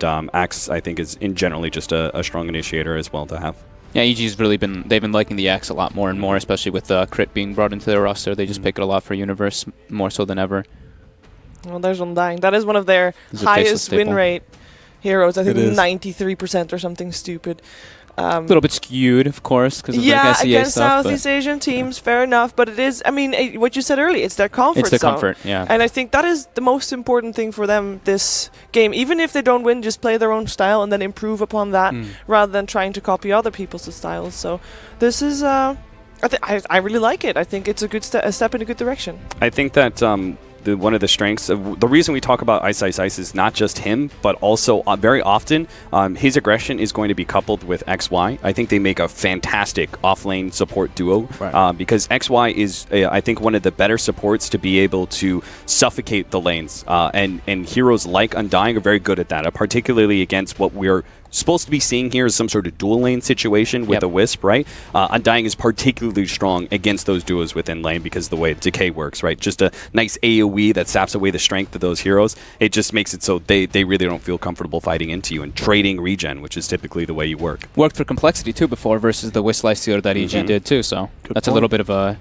and Axe, I think, is in generally just a strong initiator as well to have. Yeah, EG's really they've been liking the Axe a lot more and more, especially with Crit being brought into their roster. They just pick it a lot for Universe, more so than ever. Well, there's Undying. That is one of their highest win rate heroes. I think 93% or something stupid. A little bit skewed, of course, because of yeah, like SEA against stuff, Southeast Asian teams, fair enough. But it is, I mean, what you said earlier, it's their comfort It's the zone. comfort, yeah. And I think that is the most important thing for them this game. Even if they don't win, just play their own style and then improve upon that rather than trying to copy other people's styles. So this is, I really like it. I think it's a good a step in a good direction. I think that one of the strengths of the reason we talk about Ice is not just him, but also very often his aggression is going to be coupled with XY. I think they make a fantastic off-lane support duo because XY is, I think, one of the better supports to be able to suffocate the lanes. And heroes like Undying are very good at that, particularly against what we're supposed to be seeing here is some sort of dual lane situation with a Wisp, right? Undying is particularly strong against those duos within lane because of the way Decay works, right? Just a nice AoE that saps away the strength of those heroes. It just makes it so they really don't feel comfortable fighting into you and trading regen, which is typically the way you work. Worked for Complexity too before versus the Wisp Lifestealer that EG did too, so that's a little bit of a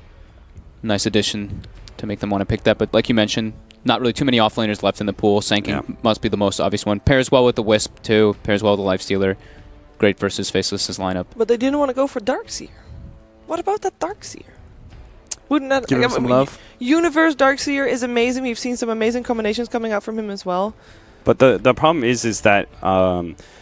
nice addition to make them want to pick that. But like you mentioned, not really too many offlaners left in the pool. Sanking must be the most obvious one. Pairs well with the Wisp too. Pairs well with the Lifestealer. Great versus Faceless's lineup. But they didn't want to go for Darkseer. What about that Darkseer? Wouldn't that give him some love? Universe Darkseer is amazing. We've seen some amazing combinations coming out from him as well. But the problem is that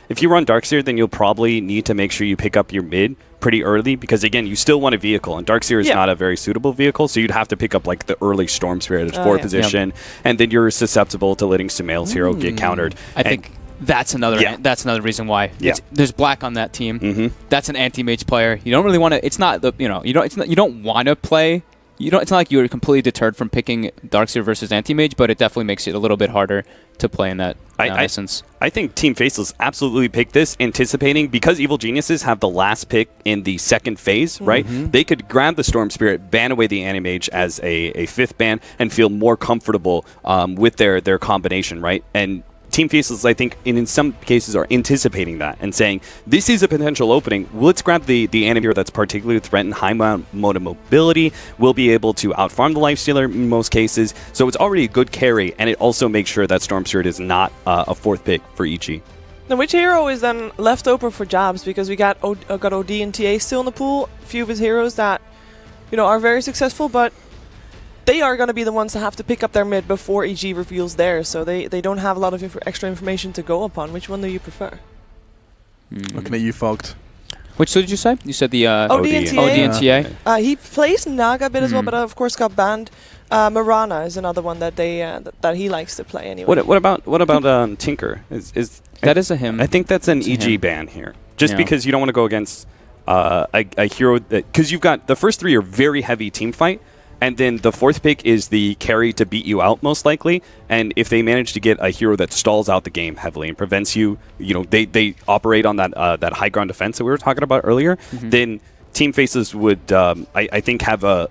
if you run Darkseer, then you'll probably need to make sure you pick up your mid pretty early because, again, you still want a vehicle, and Darkseer is not a very suitable vehicle, so you'd have to pick up like the early Storm Spirit at 4th position, and then you're susceptible to letting Sumail's hero get countered. I think that's another reason why. There's Black on that team. That's an anti-mage player. You don't really want to. It's not the you don't want to play. It's not like you're completely deterred from picking Darkseer versus Anti-Mage, but it definitely makes it a little bit harder to play in that essence. I think Team Faceless absolutely picked this, anticipating, because Evil Geniuses have the last pick in the second phase, right? They could grab the Storm Spirit, ban away the Anti-Mage as a 5th ban, and feel more comfortable with their combination, right? And Team Faceless, I think, in some cases are anticipating that and saying, this is a potential opening. Let's grab the Animeer that's particularly threatened, high mode of mobility. We'll be able to outfarm the Lifestealer in most cases. So it's already a good carry, and it also makes sure that Storm Spirit is not a 4th pick for EG. Now, which hero is then left open for jabs? Because we got OD and TA still in the pool. A few of his heroes that, are very successful, but they are going to be the ones that have to pick up their mid before EG reveals theirs, so they don't have a lot of extra information to go upon. Which one do you prefer? Looking at you, Fogged. Which did you say? You said the OD and TA. OD and TA? He plays Naga a bit as well, but of course got banned. Marana is another one that that he likes to play anyway. What about Tinker? That is a him. I think that's an EG ban here, just because you don't want to go against a hero because you've got the first 3 are very heavy team fight. And then the 4th pick is the carry to beat you out, most likely. And if they manage to get a hero that stalls out the game heavily and prevents you, they operate on that high ground defense that we were talking about earlier, then Team Faces would, I think, have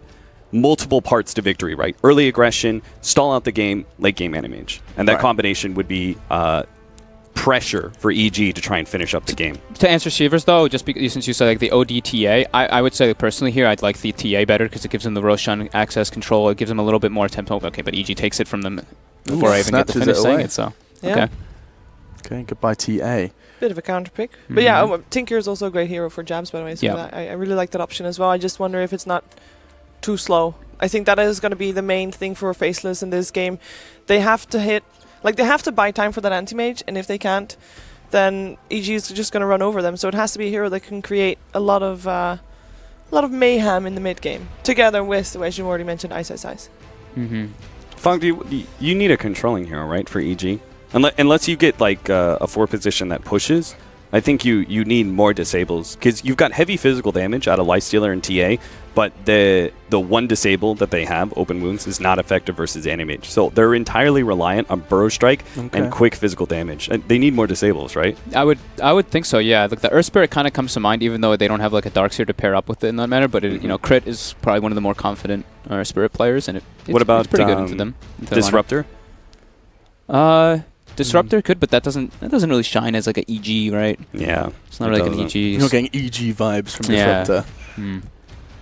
multiple parts to victory, right? Early aggression, stall out the game, late game Anti-Mage. And that combination would be pressure for EG to try and finish up the game. To answer Shivers, though, just since you said like the ODTA, I would say personally here I'd like the TA better because it gives them the Roshan access control. It gives them a little bit more tempo. Okay, but EG takes it from them before I even get to finish saying it. So okay, goodbye TA. Bit of a counter pick, but yeah, Tinker is also a great hero for jabs, by the way. So I really like that option as well. I just wonder if it's not too slow. I think that is going to be the main thing for Faceless in this game. They have to hit. They have to buy time for that Anti-Mage, and if they can't, then EG is just going to run over them. So it has to be a hero that can create a lot of mayhem in the mid game, together with, as you already mentioned, Ice. Fog, you need a controlling hero, right, for EG? Unless you get a 4 position that pushes, I think you need more disables because you've got heavy physical damage out of Lifestealer and TA, but the one disable that they have, Open Wounds, is not effective versus Anti-Mage. So they're entirely reliant on Burrow Strike and quick physical damage. And they need more disables, right? I would think so, yeah. Like the Earth Spirit kind of comes to mind, even though they don't have like a Darkseer to pair up with it in that manner. But Crit is probably one of the more confident Spirit players, and it's pretty good into them. Disruptor? Disruptor could, but that doesn't really shine as like an EG, right? Yeah. It's not like an EG. You're not getting EG vibes from Disruptor.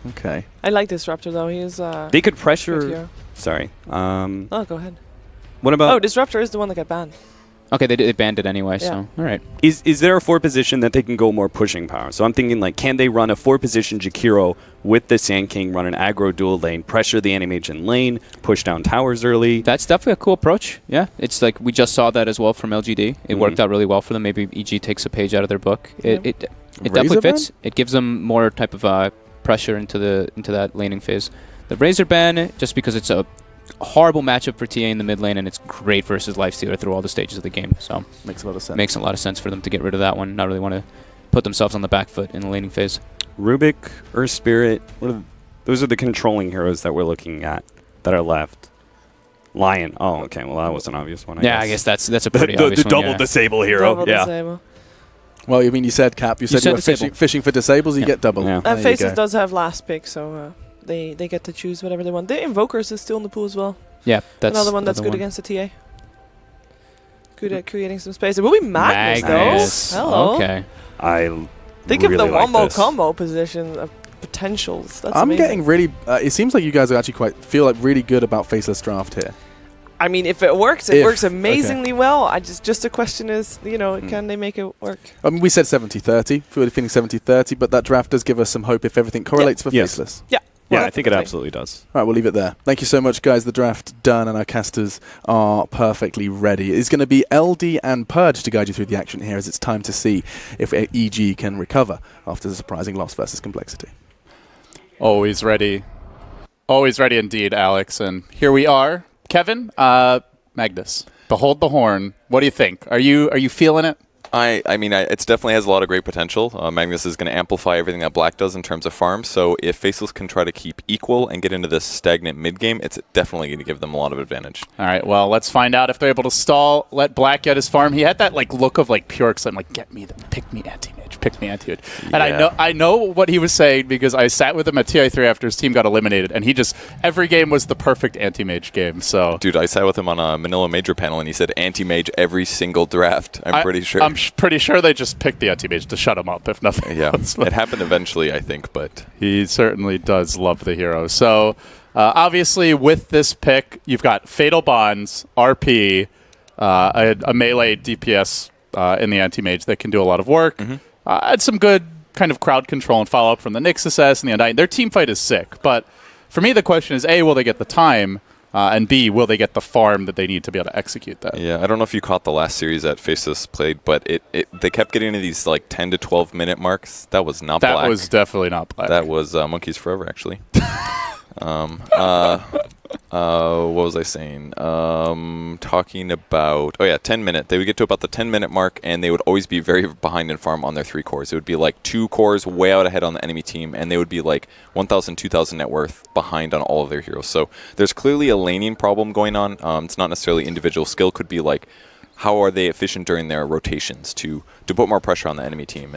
Okay. I like Disruptor though. He's They could pressure. Sorry. Oh, go ahead. What about? Oh, Disruptor is the one that got banned. Okay, they banned it anyway, Yeah. so all right. Is there a 4 position that they can go more pushing power? So I'm thinking like, can they run a 4 position Jakiro with the Sand King, run an aggro dual lane, pressure the Anti-Mage in lane, push down towers early? That's definitely a cool approach. Yeah, it's like we just saw that as well from LGD. It worked out really well for them. Maybe EG takes a page out of their book. It definitely fits. It gives them more type of pressure into that laning phase. The Razor ban, just because it's a horrible matchup for TA in the mid lane, and it's great versus Lifestealer through all the stages of the game. So makes a lot of sense. Makes a lot of sense for them to get rid of that one. Not really want to put themselves on the back foot in the laning phase. Rubik, Earth Spirit, those are the controlling heroes that we're looking at that are left. Lion. Oh, okay. Well, that was an obvious one. I guess that's a pretty obvious the one. double disable hero. Double disable. Well, you mean you said Cap? You said you were fishing for disables. You get double. Yeah. Faces does have last pick, so they get to choose whatever they want. The Invokers is still in the pool as well. Yeah, that's another one that's good against the TA. Good at creating some space. It will be Magnus, though. Hello. Okay. Think really of the like wombo combo position of potentials. That's I'm amazing. getting really. It seems like you guys are actually feel like really good about Faceless draft here. I mean, if it works, it works amazingly well. I just the question is, can they make it work? I mean, we said 70-30. If we were feeling 70-30, but that draft does give us some hope if everything correlates for Faceless. Yeah. Yeah, I think it absolutely does. All right, we'll leave it there. Thank you so much, guys. The draft done, and our casters are perfectly ready. It's going to be LD and Purge to guide you through the action here, as it's time to see if EG can recover after the surprising loss versus Complexity. Always ready. Always ready indeed, Alex. And here we are. Kevin, Magnus, behold the horn. What do you think? Are you feeling it? I mean, it definitely has a lot of great potential. Magnus is going to amplify everything that Black does in terms of farm. So if Faceless can try to keep equal and get into this stagnant mid game, it's definitely going to give them a lot of advantage. All right, well, let's find out if they're able to stall, let Black get his farm. He had that look of pure excitement, pick me anti-mage, pick me anti-mage. Yeah. And I know what he was saying because I sat with him at TI3 after his team got eliminated, and every game was the perfect anti-mage game. So, dude, I sat with him on a Manila Major panel, and he said anti-mage every single draft. I'm pretty sure. I'm pretty sure they just picked the anti-mage to shut him up, if nothing else. It happened eventually, I think, but he certainly does love the hero. So, obviously, with this pick, you've got Fatal Bonds, RP, a melee DPS in the anti-mage that can do a lot of work. And some good kind of crowd control and follow-up from the Nyx SS and the Undying. Their team fight is sick, but for me, the question is, A, will they get the time? And B, will they get the farm that they need to be able to execute that? Yeah, I don't know if you caught the last series that Faceless played, but they kept getting into these 10 to 12 minute marks. That was not Black. That was definitely not Black. That was Monkeys Forever, actually. What was I saying? Talking about 10 minute. They would get to about the 10-minute mark, and they would always be very behind in farm on their 3 cores. It would be 2 cores way out ahead on the enemy team, and they would be 1,000, 2,000 net worth behind on all of their heroes. So there's clearly a laning problem going on. It's not necessarily individual skill. Could be how are they efficient during their rotations to put more pressure on the enemy team.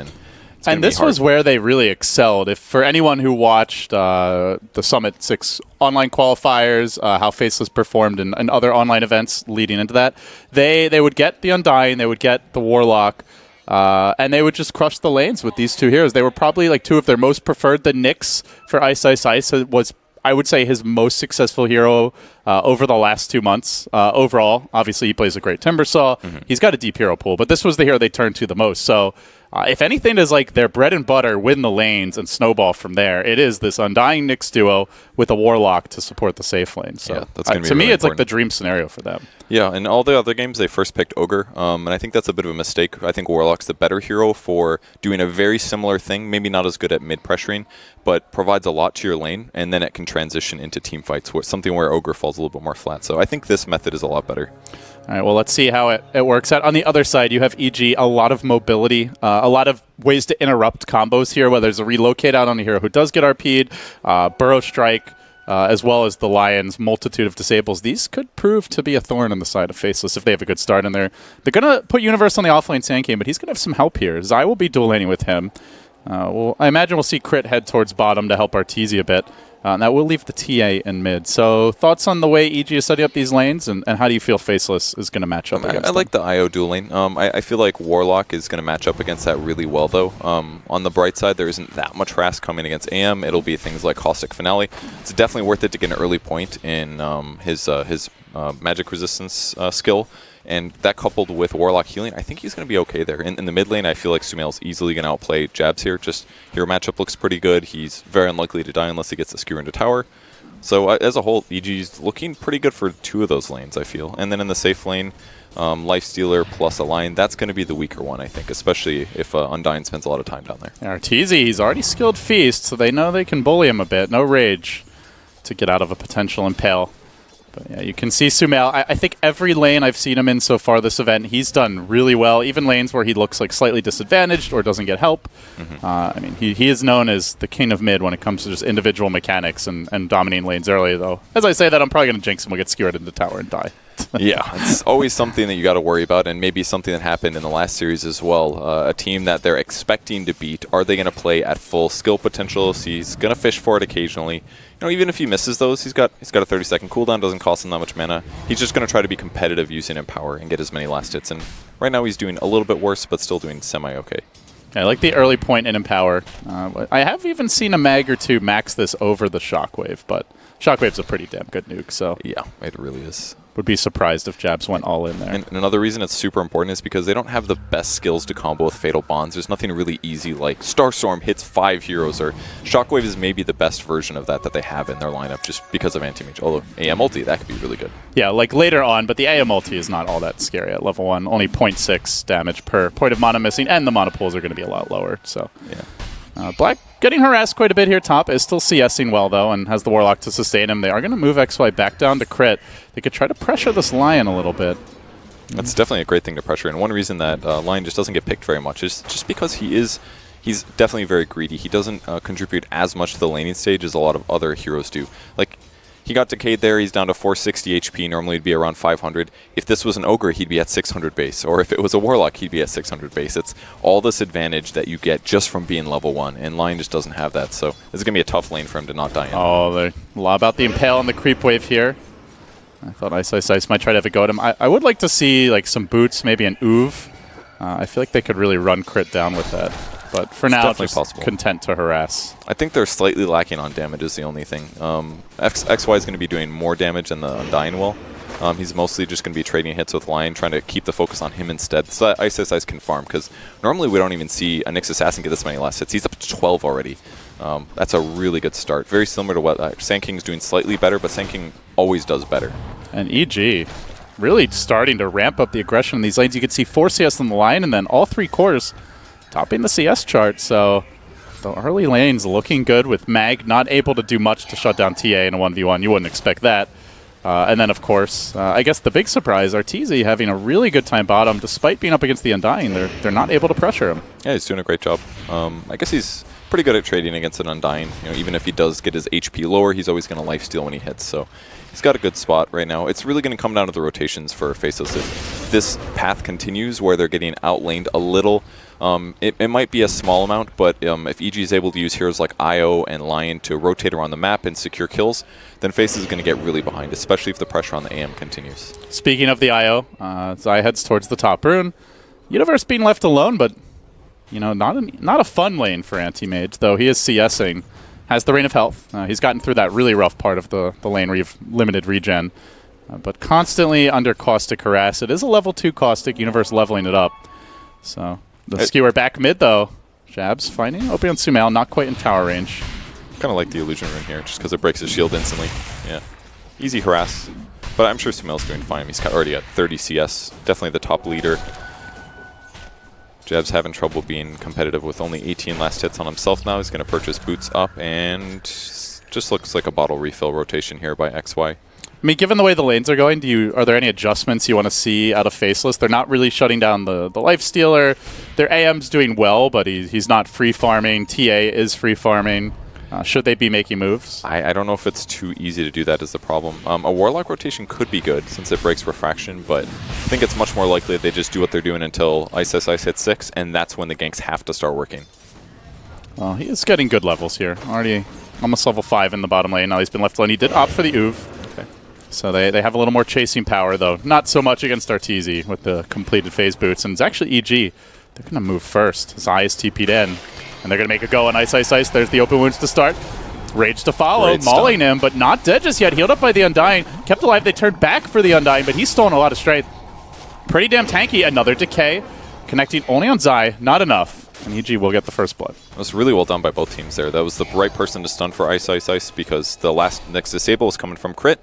And this was where they really excelled. If for anyone who watched the Summit 6 online qualifiers, how Faceless performed in other online events leading into that, they would get the Undying, they would get the Warlock, and they would just crush the lanes with these 2 heroes. They were probably 2 of their most preferred. The Nyx for Ice Ice Ice was, I would say, his most successful hero over the last 2 months. Overall, obviously, he plays a great Timbersaw. He's got a deep hero pool, but this was the hero they turned to the most. So if anything is their bread and butter, win the lanes and snowball from there, it is this Undying Nyx duo with a Warlock to support the safe lane. So that's gonna be to really me, it's important. the dream scenario for them. Yeah, in all the other games, they first picked Ogre, and I think that's a bit of a mistake. I think Warlock's the better hero for doing a very similar thing, maybe not as good at mid-pressuring, but provides a lot to your lane, and then it can transition into team fights, something where Ogre falls a little bit more flat. So I think this method is a lot better. All right, well, let's see how it works out. On the other side, you have EG, a lot of mobility, a lot of ways to interrupt combos here, whether there's a relocate out on a hero who does get RP'd, Burrow Strike, as well as the Lion's multitude of disables. These could prove to be a thorn in the side of Faceless if they have a good start in there. They're going to put Universe on the offlane Sand King, but he's going to have some help here. Zai will be dual laning with him. I imagine we'll see Crit head towards bottom to help Arteezy a bit. And that will leave the TA in mid. So thoughts on the way EG is setting up these lanes, and how do you feel Faceless is going to match up against I like the IO dual lane. I feel like Warlock is going to match up against that really well, though. On the bright side, there isn't that much harass coming against AM. It'll be things like Caustic Finale. It's definitely worth it to get an early point in his magic resistance skill. And that coupled with Warlock healing, I think he's going to be okay there. In the mid lane, I feel like Sumail's easily going to outplay Jabs here. Just hero matchup looks pretty good. He's very unlikely to die unless he gets the skewer into tower. So as a whole, EG's looking pretty good for 2 of those lanes, I feel. And then in the safe lane, Lifestealer plus a line, that's going to be the weaker one, I think, especially if Undyne spends a lot of time down there. Arteezy, he's already skilled Feast, so they know they can bully him a bit. No Rage to get out of a potential Impale. But yeah, you can see Sumail. I think every lane I've seen him in so far this event, he's done really well. Even lanes where he looks like slightly disadvantaged or doesn't get help. I mean, he is known as the king of mid when it comes to just individual mechanics and dominating lanes early, though. As I say that, I'm probably going to jinx him. We'll get skewered into tower and die. Yeah, it's always something that you got to worry about, and maybe something that happened in the last series as well. A team that they're expecting to beat, are they going to play at full skill potential? So he's going to fish for it occasionally. You know, even if he misses those, he's got a 30-second cooldown, doesn't cost him that much mana. He's just going to try to be competitive using Empower and get as many last hits. And right now he's doing a little bit worse, but still doing semi-okay. I like the early point in Empower. I have even seen a mag or two max this over the Shockwave, but Shockwave's a pretty damn good nuke, so yeah, it really is. Would be surprised if Jabs went all in there. And another reason it's super important is because they don't have the best skills to combo with Fatal Bonds. There's nothing really easy like Starstorm hits 5 heroes, or Shockwave is maybe the best version of that they have in their lineup just because of Anti-Mage. Although AM ulti, that could be really good. Yeah, like later on, but the AM ulti is not all that scary at level 1. Only 0.6 damage per point of mana missing, and the mana pools are going to be a lot lower. So yeah. Black getting harassed quite a bit here top, is still CSing well though, and has the Warlock to sustain him. They are going to move XY back down to crit. They could try to pressure this Lion a little bit. That's definitely a great thing to pressure, and one reason that Lion just doesn't get picked very much is just because he's definitely very greedy. He doesn't contribute as much to the laning stage as a lot of other heroes do. Like, he got decayed there, he's down to 460 HP, normally he'd be around 500. If this was an Ogre, he'd be at 600 base, or if it was a Warlock, he'd be at 600 base. It's all this advantage that you get just from being level 1, and Lion just doesn't have that, so this is going to be a tough lane for him to not die in. Oh, they lob out the Impale on the creep wave here. I thought Ice might try to have a go at him. I would like to see like some boots, maybe an Oov. I feel like they could really run crit down with that. But for now, just possible. Content to harass. I think they're slightly lacking on damage is the only thing. XY is going to be doing more damage than the Undying will. He's mostly just going to be trading hits with Lion, trying to keep the focus on him instead. So that Ice can farm, because normally we don't even see a Nyx Assassin get this many last hits. He's up to 12 already. That's a really good start. Very similar to what Sand King's doing, slightly better, but Sand King always does better. And EG really starting to ramp up the aggression in these lanes. You can see 4 CS on the line, and then all 3 cores topping the CS chart. So the early lanes looking good, with Mag not able to do much to shut down TA in a 1v1. You wouldn't expect that. And then, of course, I guess the big surprise, Arteezy having a really good time bottom. Despite being up against the Undying, they're not able to pressure him. Yeah, he's doing a great job. I guess he's pretty good at trading against an Undying. You know, even if he does get his HP lower, he's always going to lifesteal when he hits. So he's got a good spot right now. It's really going to come down to the rotations for Faceless. If this path continues where they're getting outlaned a little, it might be a small amount, but if EG is able to use heroes like IO and Lion to rotate around the map and secure kills, then Faceless is going to get really behind, especially if the pressure on the AM continues. Speaking of the IO, Zai heads towards the top rune. Universe being left alone, but you know, not a fun lane for Anti-Mage, though he is CSing. Has the Rain of Health. He's gotten through that really rough part of the lane where you've limited regen, but constantly under Caustic harass. It is a level 2 Caustic, Universe leveling it up. So the skewer back mid, though. Jabs finding Opie on Sumail, not quite in tower range. Kind of like the illusion rune here, just because it breaks his shield instantly. Yeah, easy harass, but I'm sure Sumail's doing fine. He's already at 30 CS, definitely the top leader. Jab's having trouble being competitive with only 18 last hits on himself now. He's going to purchase boots up, and just looks like a bottle refill rotation here by XY. I mean, given the way the lanes are going, are there any adjustments you want to see out of Faceless? They're not really shutting down the Lifestealer. Their AM's doing well, but he's not free farming. TA is free farming. Should they be making moves? I don't know if it's too easy to do that is the problem. A Warlock rotation could be good since it breaks Refraction, but I think it's much more likely they just do what they're doing until Ice hits 6, and that's when the ganks have to start working. Well, he is getting good levels here. Already Almost level 5 in the bottom lane. Now he's been left alone. He did opt for the Uv. Okay. So they have a little more chasing power, though. Not so much against Arteezy with the completed phase boots. And it's actually EG. They're going to move first. Zai is TP'd in. And they're going to make a go on Ice Ice Ice. There's the open wounds to start. Rage to follow, Great mauling stun. him, but not dead just yet. Healed up by the Undying. Kept alive. They turned back for the Undying, but he's stolen a lot of strength. Pretty damn tanky. Another decay. Connecting only on Zai. Not enough. And EG will get the first blood. It was really well done by both teams there. That was the right person to stun for Ice Ice Ice because the last next disable was coming from Crit.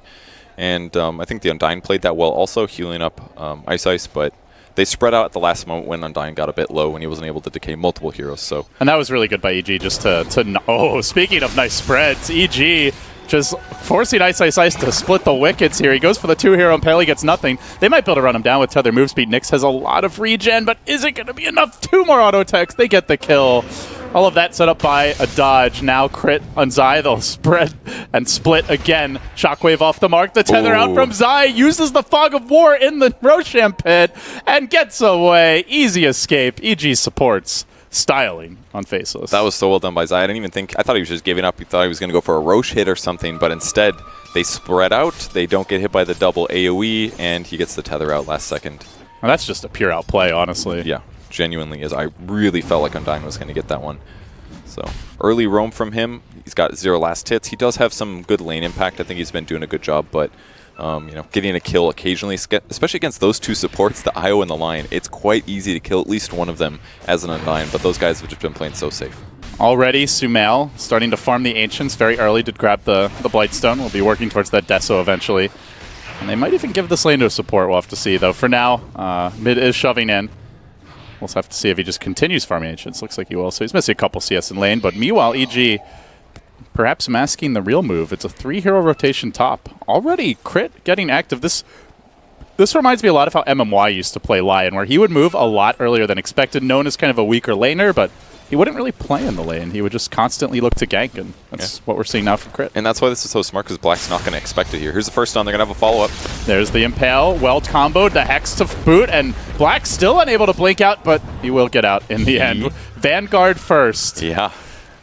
And I think the Undying played that well also, healing up Ice Ice, but they spread out at the last moment when Undying got a bit low and he wasn't able to decay multiple heroes. So And that was really good by EG just oh, speaking of nice spreads, EG just forcing Ice Ice Ice to split the wickets here. He goes for the 2-hero Impale, he gets nothing. They might be able to run him down with Tether move speed. Nyx has a lot of regen, but is it going to be enough? 2 more auto attacks. They get the kill. All of that set up by a dodge. Now Crit on Zai. They'll spread and split again. Shockwave off the mark. The Tether out from Zai. Uses the Fog of War in the Roshan pit and gets away. Easy escape. EG supports styling on Faceless. that was so well done by Zai. I didn't even think, I thought he was just giving up. He thought he was going to go for a Roche hit or something, but instead they spread out. They don't get hit by the double AoE, and he gets the Tether out last second. Well, that's just a pure outplay, honestly. Yeah, genuinely, as I really felt like Undying was going to get that one. So early roam from him. He's got 0 last hits. He does have some good lane impact. I think he's been doing a good job, but getting a kill occasionally, especially against those 2 supports, the IO and the Lion, it's quite easy to kill at least one of them as an Undying, but those guys have just been playing so safe. Already, Sumail starting to farm the Ancients very early. Did grab the Blightstone. We'll be working towards that Deso eventually. And they might even give this lane to a support. We'll have to see, though. For now, mid is shoving in. We'll have to see if he just continues farming Ancients. Looks like he will. So he's missing a couple CS in lane. But meanwhile, EG perhaps masking the real move. It's a 3-hero rotation top. Already, Crit getting active. This reminds me a lot of how MMY used to play Lion, where he would move a lot earlier than expected, known as kind of a weaker laner, but he wouldn't really play in the lane. He would just constantly look to gank, and that's what we're seeing now from Crit. And that's why this is so smart, because Black's not going to expect it here. Here's the first stun. They're going to have a follow-up. There's the Impale, well comboed, the Hex to boot, and Black still unable to blink out, but he will get out in the end. Vanguard first. Yeah.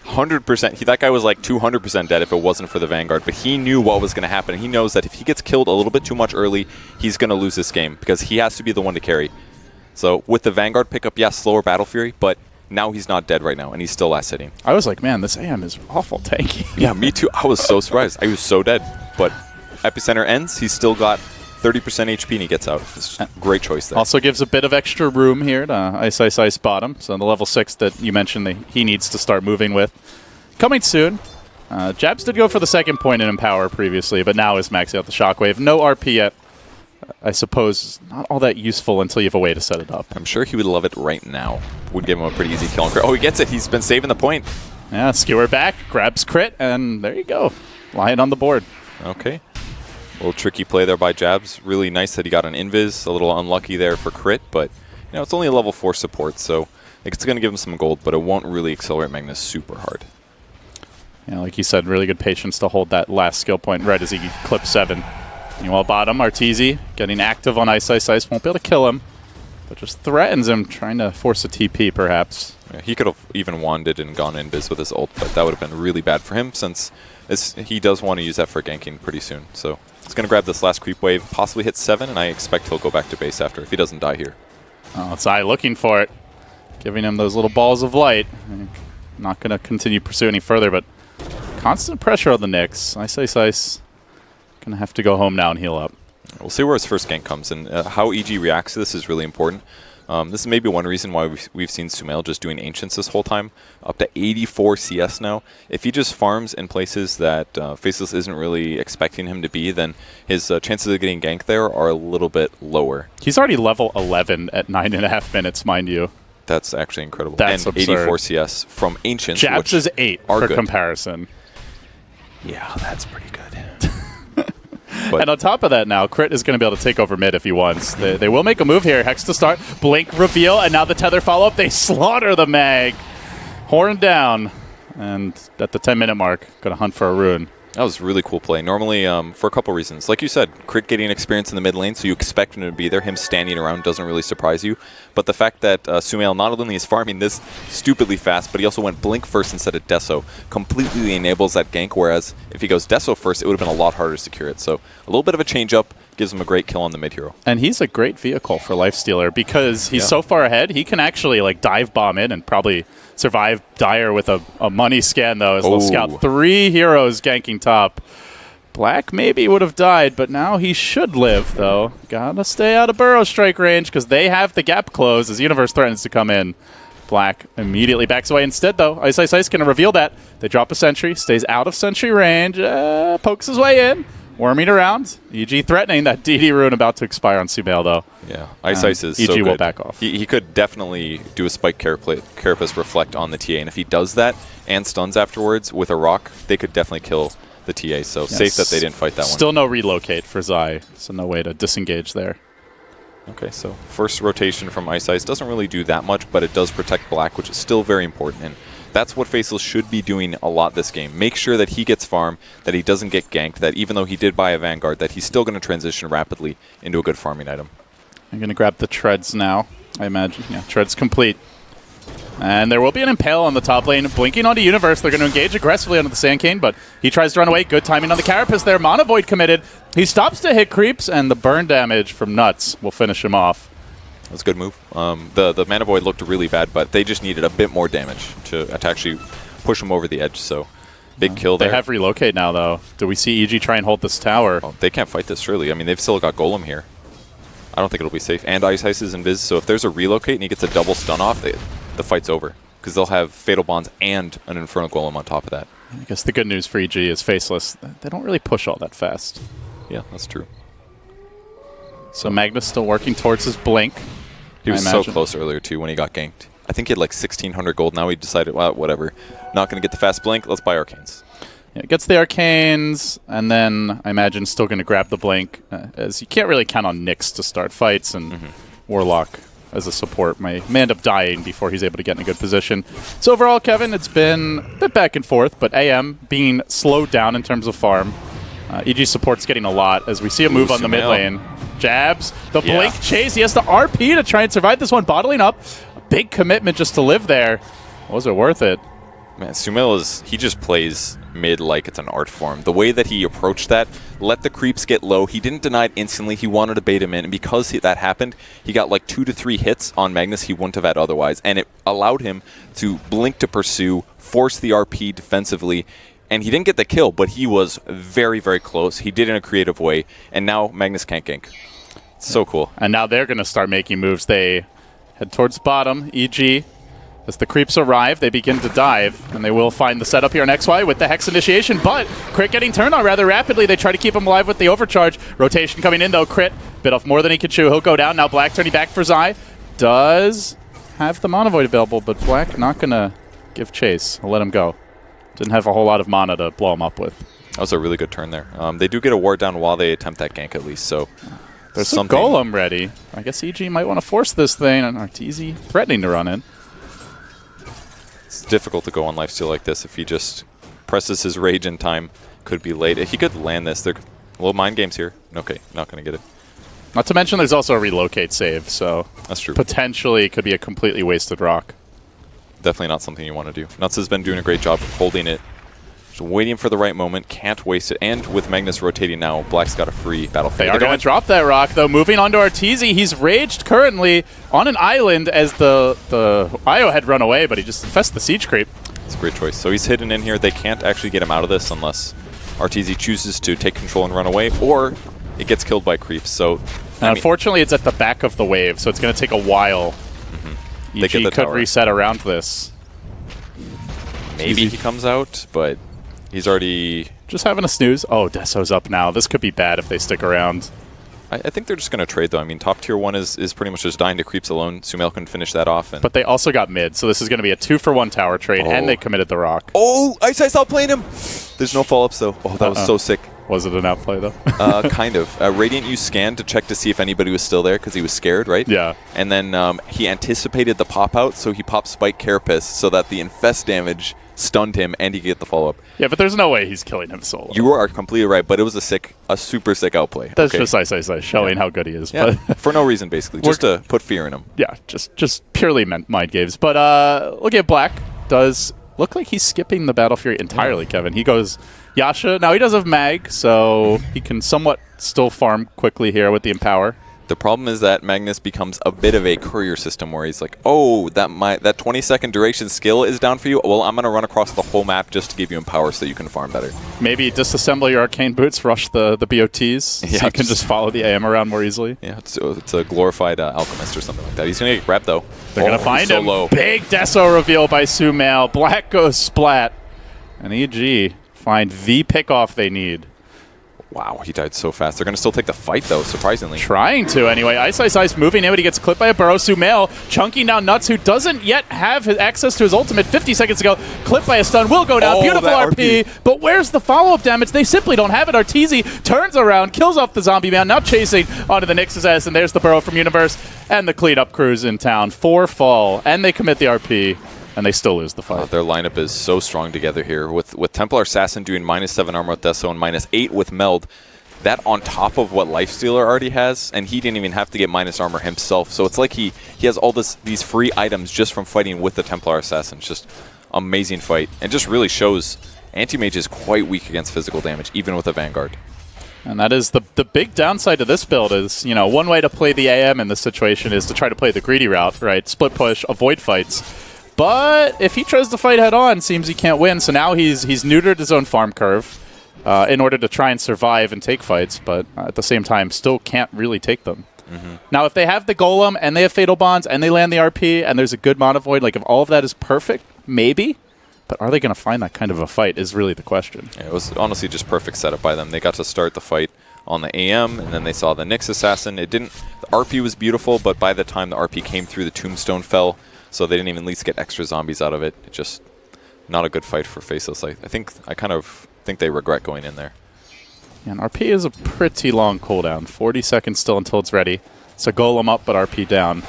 100%. That guy was like 200% dead if it wasn't for the Vanguard, but he knew what was going to happen. He knows that if he gets killed a little bit too much early, he's going to lose this game because he has to be the one to carry. So with the Vanguard pickup, yes, slower Battle Fury, but now he's not dead right now, and he's still last hitting. I was like, man, this AM is awful tanky. Yeah, me too. I was so surprised. I was so dead. But Epicenter ends, he's still got 30% HP, and he gets out. It's a great choice there. Also gives a bit of extra room here to Ice Ice Ice bottom. So the level 6 that you mentioned he needs to start moving with. Coming soon. Jabs did go for the 2nd point in Empower previously, but now is maxing out the Shockwave. No RP yet. I suppose not all that useful until you have a way to set it up. I'm sure he would love it right now. Would give him a pretty easy kill. Oh, he gets it. He's been saving the point. Yeah, skewer back, grabs Crit, and there you go. Lion on the board. Okay. A little tricky play there by Jabs. Really nice that he got an invis. A little unlucky there for Crit, but it's only a level 4 support, so it's going to give him some gold, but it won't really accelerate Magnus super hard. Yeah, like you said, really good patience to hold that last skill point right as he clips 7. Meanwhile, bottom, Arteezy getting active on Ice Ice Ice. Won't be able to kill him, but just threatens him, trying to force a TP, perhaps. Yeah, he could have even wanded and gone invis with his ult, but that would have been really bad for him since he does want to use that for ganking pretty soon. So he's going to grab this last creep wave, possibly hit 7, and I expect he'll go back to base after if he doesn't die here. Oh, Zai looking for it, giving him those little balls of light. Not going to continue to pursue any further, but constant pressure on the Nyx. Ice Ice Ice going to have to go home now and heal up. We'll see where his first gank comes, and how EG reacts to this is really important. This is maybe one reason why we've seen Sumail just doing Ancients this whole time, up to 84 CS now. If he just farms in places that Faceless isn't really expecting him to be, then his chances of getting ganked there are a little bit lower. He's already level 11 at 9.5 minutes, mind you. That's actually incredible. That's and absurd. 84 CS from Ancients, Jabs is 8 for good. comparison. Yeah, that's pretty good. And on top of that now, Crit is going to be able to take over mid if he wants. They will make a move here. Hex to start, Blink reveal, and now the Tether follow-up. They slaughter the Mag. Horn down. And at the 10-minute mark, going to hunt for a rune. That was a really cool play. Normally, for a couple reasons. Like you said, Crit getting experience in the mid lane, so you expect him to be there. Him standing around doesn't really surprise you. But the fact that Sumail not only is farming this stupidly fast, but he also went Blink first instead of Deso, completely enables that gank, whereas if he goes Deso first, it would have been a lot harder to secure it. So a little bit of a change-up gives him a great kill on the mid hero. And he's a great vehicle for Lifestealer because he's so far ahead, he can actually like dive bomb in and probably survive Dire with a money scan, though, as they'll scout 3 heroes ganking top. Black maybe would have died, but now he should live, though. Gotta stay out of Burrow strike range because they have the gap closed as Universe threatens to come in. Black immediately backs away. Instead, though, Ice Ice Ice going to reveal that. They drop a sentry, stays out of sentry range, pokes his way in. Worming around. EG threatening that DD rune about to expire on Sumail, though. Yeah, Ice Ice is EG so good. will back off. He could definitely do a spike carapace reflect on the TA, and if he does that and stuns afterwards with a rock, they could definitely kill the TA, so safe that they didn't fight that one. Still no relocate for Zai, so no way to disengage there. Okay, so first rotation from Ice Ice doesn't really do that much, but it does protect Black, which is still very important. And that's what Faceless should be doing a lot this game. Make sure that he gets farm, that he doesn't get ganked, that even though he did buy a Vanguard, that he's still going to transition rapidly into a good farming item. I'm going to grab the treads now, I imagine. Yeah, treads complete. And there will be an Impale on the top lane, blinking onto Universe. They're going to engage aggressively onto the Sand Cane, but he tries to run away. Good timing on the Carapace there. Mana Void committed. He stops to hit creeps, and the burn damage from Nuts will finish him off. That was a good move. The Mana Void looked really bad, but they just needed a bit more damage to actually push him over the edge, so big kill there. They have relocate now, though. Do we see EG try and hold this tower? Oh, they can't fight this, surely. I mean, they've still got Golem here. I don't think it'll be safe. And Ice Ice is invis, so if there's a relocate and he gets a double stun off, the fight's over. Because they'll have Fatal Bonds and an Infernal Golem on top of that. I guess the good news for EG is Faceless. They don't really push all that fast. Yeah, that's true. So Magnus still working towards his Blink. He was so close earlier, too, when he got ganked. I think he had like 1,600 gold. Now he decided, well, whatever. Not going to get the fast Blink. Let's buy Arcanes. Yeah, gets the Arcanes, and then I imagine still going to grab the Blink, as you can't really count on Nyx to start fights, and Warlock as a support may end up dying before he's able to get in a good position. So overall, Kevin, it's been a bit back and forth, but AM being slowed down in terms of farm. EG support's getting a lot as we see a move on the mid lane. Jabs, the Blink chase. He has to RP to try and survive this one, bottling up. A big commitment just to live there. Was it worth it? Man, Sumail he just plays mid like it's an art form. The way that he approached that, let the creeps get low. He didn't deny it instantly. He wanted to bait him in, and because that happened, he got like 2 to 3 hits on Magnus he wouldn't have had otherwise, and it allowed him to blink to pursue, force the RP defensively, and he didn't get the kill, but he was very, very close. He did it in a creative way, and now Magnus can't gank. So cool. And now they're going to start making moves. They head towards bottom, EG. As the creeps arrive, they begin to dive, and they will find the setup here on XY with the Hex initiation, but Crit getting turned on rather rapidly. They try to keep him alive with the overcharge. Rotation coming in, though. Crit bit off more than he could chew. He'll go down. Now Black turning back for Zai. Does have the Mana Void available, but Black not going to give chase. He'll let him go. Didn't have a whole lot of mana to blow him up with. That was a really good turn there. They do get a ward down while they attempt that gank at least, so there's some Golem ready. I guess EG might want to force this thing, and Arteezy threatening to run in. It's difficult to go on lifesteal like this if he just presses his rage in time. Could be late. He could land this. There are little mind games here. Okay, not going to get it. Not to mention there's also a relocate save, so that's true. Potentially could be a completely wasted rock. Definitely not something you want to do. Nuts has been doing a great job of holding it. Just waiting for the right moment. Can't waste it. And with Magnus rotating now, Black's got a free battlefield. They are going to drop that rock, though. Moving on to Arteezy. He's raged currently on an island as the IO had run away, but he just infested the siege creep. It's a great choice. So he's hidden in here. They can't actually get him out of this unless Arteezy chooses to take control and run away, or it gets killed by creeps. So unfortunately, it's at the back of the wave, so it's going to take a while. EG could reset around this. Maybe he comes out, but he's already just having a snooze. Oh, Deso's up now. This could be bad if they stick around. I think they're just going to trade, though. I mean, top tier 1 is pretty much just dying to creeps alone. Sumail can finish that off. But they also got mid, so this is going to be a 2-for-1 tower trade, and they committed the rock. Oh, Ice Ice outplaying him. There's no follow-ups, though. Oh, that was so sick. Was it an outplay, though? Kind of. Radiant used scan to check to see if anybody was still there because he was scared, right? Yeah. And then he anticipated the pop-out, so he popped Spike Carapace so that the infest damage stunned him, and he could get the follow-up. Yeah, but there's no way he's killing him solo. You are completely right, but it was a super sick outplay. That's just Ice showing how good he is. Yeah, But for no reason, basically. Just to put fear in him. Yeah, just purely mind games. But look at Black. Does look like he's skipping the Battle Fury entirely, Kevin. He goes Yasha. Now, he does have Mag, so he can somewhat still farm quickly here with the Empower. The problem is that Magnus becomes a bit of a courier system where he's like, oh, that 20-second duration skill is down for you. Well, I'm going to run across the whole map just to give you Empower so you can farm better. Maybe disassemble your Arcane Boots, rush the BOTs, Yeah, so you can just follow the AM around more easily. Yeah, it's a glorified Alchemist or something like that. He's going to get grabbed, though. They're going to find so him. Low. Big Deso reveal by Sumail. Black goes splat. And EG find the pickoff they need. Wow, he died so fast. They're going to still take the fight, though, surprisingly. Trying to, anyway. Ice moving in, but he gets clipped by a burrow. Sumail chunking down Nuts, who doesn't yet have his access to his ultimate 50 seconds ago. Clipped by a stun, will go down. Beautiful RP, but where's the follow-up damage? They simply don't have it. Arteezy turns around, kills off the zombie man, now chasing onto the Nyx's S, and there's the burrow from Universe, and the cleanup crew's in town. 4 fall, and they commit the RP. And they still lose the fight. Their lineup is so strong together here. With Templar Assassin doing -7 armor with Deso and -8 with Meld. That on top of what Lifestealer already has, and he didn't even have to get minus armor himself. So it's like he has all these free items just from fighting with the Templar Assassin. It's just amazing fight. And just really shows Anti-Mage is quite weak against physical damage, even with a Vanguard. And that is the big downside to this build is, one way to play the AM in this situation is to try to play the greedy route, right? Split push, avoid fights. But if he tries to fight head-on, seems he can't win. So now he's neutered his own farm curve in order to try and survive and take fights, but at the same time, still can't really take them. Now, if they have the Golem, and they have Fatal Bonds, and they land the RP, and there's a good Mana Void, like if all of that is perfect, maybe. But are they going to find that kind of a fight is really the question. Yeah, it was honestly just perfect setup by them. They got to start the fight on the AM, and then they saw the Nyx Assassin. The RP was beautiful, but by the time the RP came through, the Tombstone fell. So they didn't even at least get extra zombies out of it. It just not a good fight for Faceless. I kind of think they regret going in there. Yeah, and RP is a pretty long cooldown. 40 seconds still until it's ready. So Golem up, but RP down.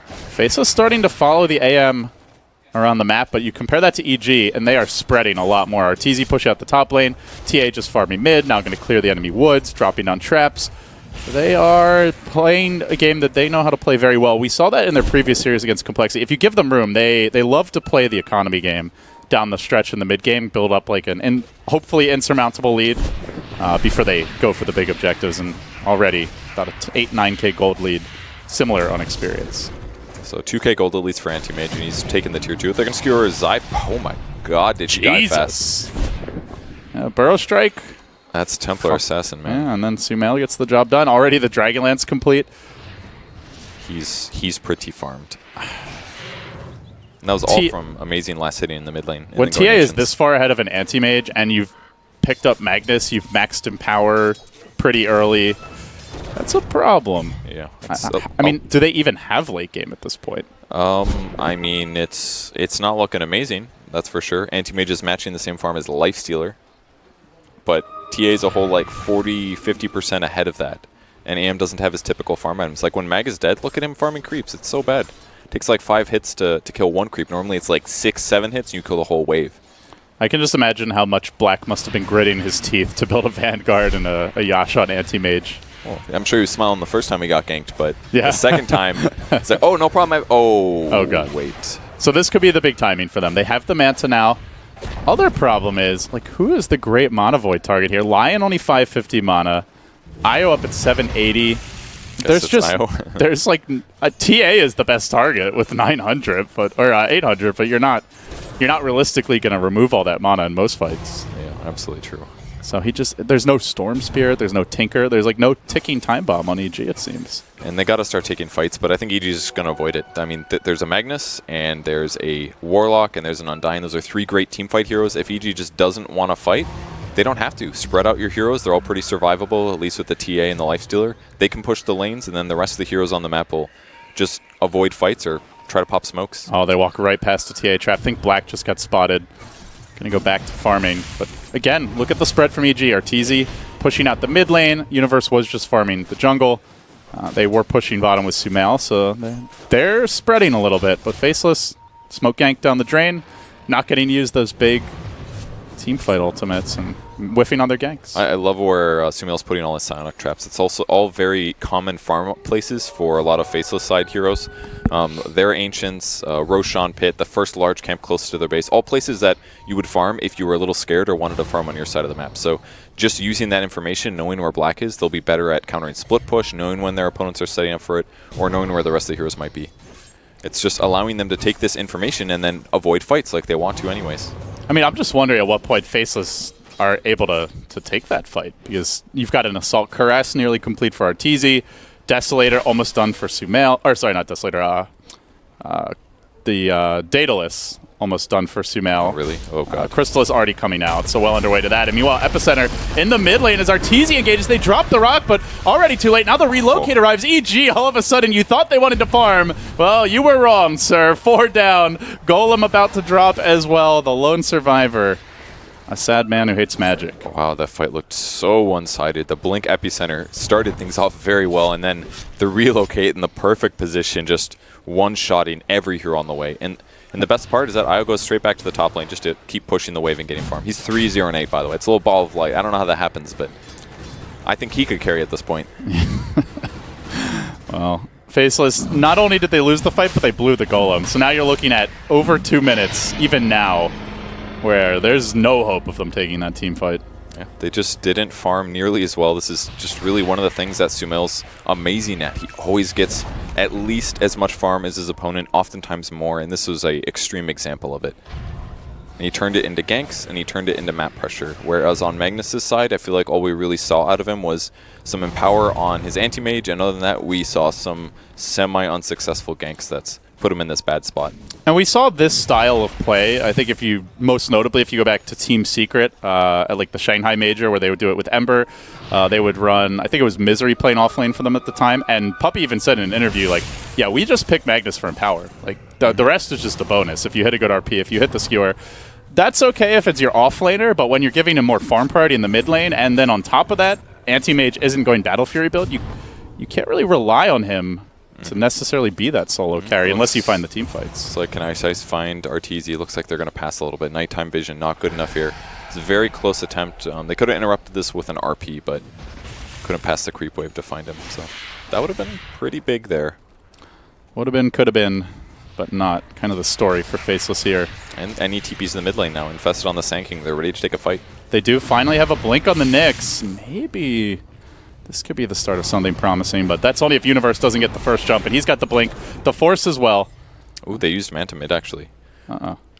Faceless starting to follow the AM around the map, but you compare that to EG, and they are spreading a lot more. Arteezy push out the top lane. TA just farming mid, now going to clear the enemy woods, dropping down traps. They are playing a game that they know how to play very well. We saw that in their previous series against Complexity. If you give them room, they love to play the economy game down the stretch in the mid game, build up like an hopefully insurmountable lead before they go for the big objectives. And already about an 8-9k gold lead, similar on experience. So 2k gold at least for Anti-Mage, and he's taking the tier 2. They're going to skewer his Zype. Oh my god, did he die fast. Burrow Strike. That's Templar Assassin, man. Yeah, and then Sumail gets the job done. Already the Dragonlance complete. He's pretty farmed. And that was all from amazing last hitting in the mid lane. When TA is this far ahead of an Anti-Mage and you've picked up Magnus, you've maxed Empower pretty early, that's a problem. Yeah. I mean, do they even have late game at this point? I mean, it's not looking amazing, that's for sure. Anti-Mage is matching the same farm as Lifestealer. But TA is a whole like 40-50% ahead of that. And AM doesn't have his typical farm items. Like when Mag is dead, look at him farming creeps. It's so bad. It takes like 5 hits to kill one creep. Normally it's like 6-7 hits and you kill the whole wave. I can just imagine how much Black must have been gritting his teeth to build a Vanguard and a Yasha on Anti-Mage. Well, I'm sure he was smiling the first time he got ganked, but yeah. The second time, it's like, oh, no problem. Oh, God. Wait. So this could be the big timing for them. They have the Manta now. Other problem is, like, who is the great Mana Void target here? Lion only 550 mana. Io up at 780. There's like a TA is the best target with 900, or 800, but you're not realistically going to remove all that mana in most fights. Yeah, absolutely true. So there's no Storm Spirit, there's no Tinker, there's like no ticking time bomb on EG, it seems. And they got to start taking fights, but I think EG is just going to avoid it. I mean, there's a Magnus, and there's a Warlock, and there's an Undying. Those are 3 great teamfight heroes. If EG just doesn't want to fight, they don't have to. Spread out your heroes. They're all pretty survivable, at least with the TA and the Lifestealer. They can push the lanes, and then the rest of the heroes on the map will just avoid fights or try to pop smokes. Oh, they walk right past the TA trap. I think Black just got spotted. Going to go back to farming. But again, look at the spread from EG. Arteezy pushing out the mid lane. Universe was just farming the jungle. They were pushing bottom with Sumail, so they're spreading a little bit. But Faceless, smoke gank down the drain. not getting to use those big team fight ultimates and whiffing on their ganks. I love where Sumail's putting all his psionic traps. It's also all very common farm places for a lot of Faceless side heroes. Their Ancients, Roshan Pit, the first large camp close to their base, all places that you would farm if you were a little scared or wanted to farm on your side of the map. So just using that information, knowing where black is, they'll be better at countering split push, knowing when their opponents are setting up for it, or knowing where the rest of the heroes might be. It's just allowing them to take this information and then avoid fights like they want to anyways. I mean, I'm just wondering at what point Faceless are able to take that fight, because you've got an Assault Caress nearly complete for Arteezy, Desolator almost done for Sumail, or sorry, not Desolator, the Daedalus almost done for Sumail. Oh, really? Oh, God. Crystal is already coming out, so well underway to that. And meanwhile, Epicenter in the mid lane as Arteezy engages. They drop the rock, but already too late. Now the relocate arrives. EG, all of a sudden, you thought they wanted to farm. Well, you were wrong, sir. 4 down. Golem about to drop as well. The lone survivor. A sad man who hates magic. Wow, that fight looked so one-sided. The Blink Epicenter started things off very well, and then the relocate in the perfect position, just one-shotting every hero on the way. And the best part is that Io goes straight back to the top lane just to keep pushing the wave and getting farm. He's 3-0-8, by the way. It's a little ball of light. I don't know how that happens, but I think he could carry at this point. Well, Faceless, not only did they lose the fight, but they blew the Golem. So now you're looking at over 2 minutes, even now, where there's no hope of them taking that team fight. Yeah, they just didn't farm nearly as well. This is just really one of the things that Sumail's amazing at. He always gets at least as much farm as his opponent, oftentimes more, and this was an extreme example of it. And he turned it into ganks, and he turned it into map pressure. Whereas on Magnus's side, I feel like all we really saw out of him was some Empower on his anti-mage, and other than that, we saw some semi-unsuccessful ganks that's put him in this bad spot. And we saw this style of play, I think most notably, if you go back to Team Secret, at like the Shanghai Major, where they would do it with Ember, they would run, I think it was Misery playing offlane for them at the time, and Puppy even said in an interview, like, yeah, we just picked Magnus for Empower. Like, the rest is just a bonus. If you hit a good RP, if you hit the skewer, that's okay if it's your offlaner, but when you're giving him more farm priority in the mid lane, and then on top of that, Anti-Mage isn't going Battle Fury build, you can't really rely on him to necessarily be that solo carry unless you find the team fights. So like, can Ice find Arteezy? Looks like they're going to pass a little bit. Nighttime vision, not good enough here. It's a very close attempt. They could have interrupted this with an RP, but couldn't pass the creep wave to find him. So that would have been pretty big there. Would have been, could have been, but not. Kind of the story for Faceless here. And ETP's in the mid lane now, infested on the Sand King. They're ready to take a fight. They do finally have a blink on the Nyx. Maybe this could be the start of something promising, but that's only if Universe doesn't get the first jump, and he's got the blink. The Force as well. Ooh, they used Manta mid, actually.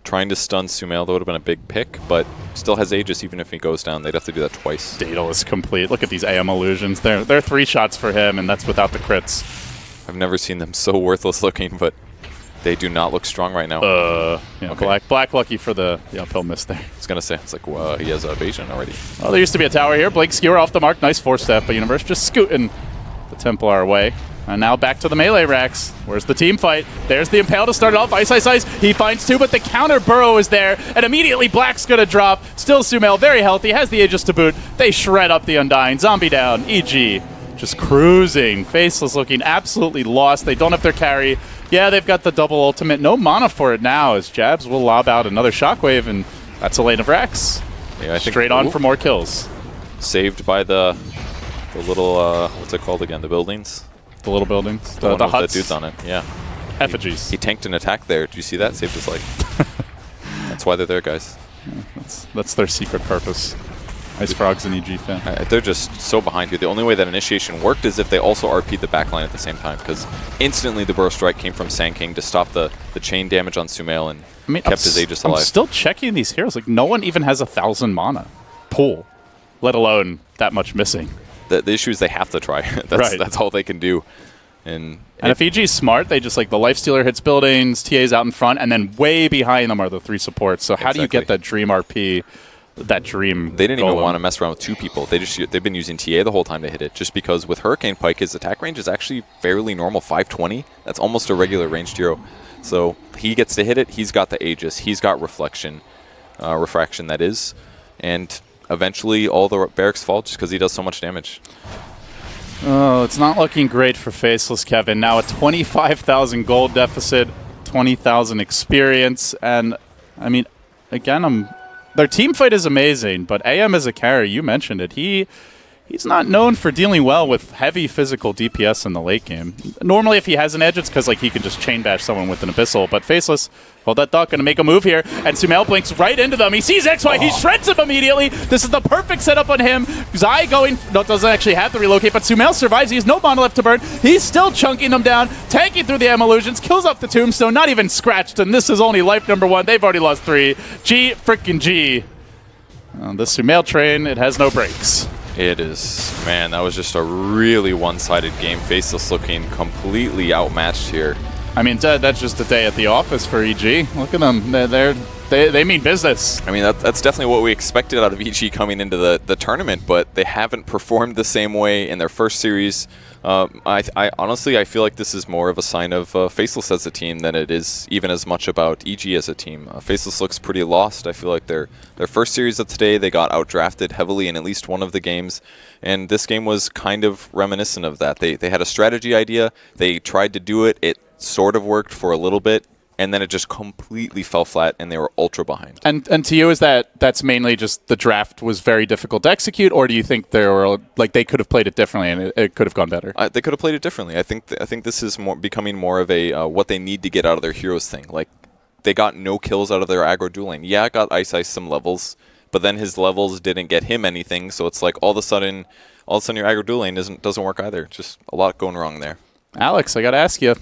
Trying to stun Sumail, that would have been a big pick, but still has Aegis. Even if he goes down, they'd have to do that twice. Daedal is complete. Look at these AM illusions. They're 3 shots for him, and that's without the crits. I've never seen them so worthless looking, but they do not look strong right now. Yeah, okay. Black lucky for the uphill miss there. I was going to say, it's like, well, he has evasion already. Oh, there used to be a tower here. Blink skewer off the mark. Nice force step, but Universe just scooting the Templar away. And now back to the melee racks. Where's the team fight? There's the Impale to start it off. Ice. He finds 2, but the counter burrow is there. And immediately Black's going to drop. Still Sumail, very healthy, has the Aegis to boot. They shred up the Undying. Zombie down. EG just cruising. Faceless looking absolutely lost. They don't have their carry. Yeah, they've got the double ultimate. No mana for it now as Jabs will lob out another shockwave, and that's a lane of racks. Yeah, I think straight on for more kills. Saved by the little, what's it called again? The buildings? The little buildings? The huts? that dude's on it, yeah. Effigies. He tanked an attack there. Did you see that? Saved his life. That's why they're there, guys. Yeah, that's their secret purpose. Ice Frog's an EG fan. They're just so behind you. The only way that initiation worked is if they also RP'd the backline at the same time, because instantly the Burrow Strike came from Sand King to stop the chain damage on Sumail and kept his Aegis alive. I'm still checking these heroes. Like, no one even has 1,000 mana pool, let alone that much missing. The issue is they have to try. That's all they can do. And if EG's smart, they just, like, the Lifestealer hits buildings, TA's out in front, and then way behind them are the 3 supports. So how do you get that Dream RP? That Dream. They didn't even want to mess around with 2 people. They've been using TA the whole time to hit it, just because with Hurricane Pike, his attack range is actually fairly normal, 520. That's almost a regular ranged hero. So he gets to hit it. He's got the Aegis. He's got refraction, that is, and eventually all the barracks fall just because he does so much damage. Oh, it's not looking great for Faceless, Kevin. Now a 25,000 gold deficit, 20,000 experience, and I mean, again, their team fight is amazing, but AM as a carry, you mentioned it, he's not known for dealing well with heavy physical DPS in the late game. Normally, if he has an edge, it's because he can just chain bash someone with an Abyssal. But Faceless, hold that thought, going to make a move here. And Sumail blinks right into them. He sees XY. He shreds him immediately. This is the perfect setup on him. Zai doesn't actually have to relocate, but Sumail survives. He has no mana left to burn. He's still chunking them down, tanking through the M illusions, kills off the Tombstone, not even scratched. And this is only life number 1. They've already lost 3. G freaking G. The Sumail train, it has no brakes. It is. Man, that was just a really one-sided game. Faceless looking completely outmatched here. I mean, that's just a day at the office for EG. Look at them. They mean business. I mean, that's definitely what we expected out of EG coming into the tournament, but they haven't performed the same way in their first series. I honestly, I feel like this is more of a sign of Faceless as a team than it is even as much about EG as a team. Faceless looks pretty lost. I feel like their first series of today, they got outdrafted heavily in at least one of the games, and this game was kind of reminiscent of that. They had a strategy idea. They tried to do it. It sort of worked for a little bit, and then it just completely fell flat, and they were ultra behind. And to you, is that's mainly just the draft was very difficult to execute, or do you think they could have played it differently and it could have gone better? They could have played it differently. I think this is becoming more of a what they need to get out of their heroes thing. Like, they got no kills out of their aggro duel lane. Yeah, got Ice some levels, but then his levels didn't get him anything. So it's like all of a sudden your aggro duel lane doesn't work either. Just a lot going wrong there. Alex, I got to ask you.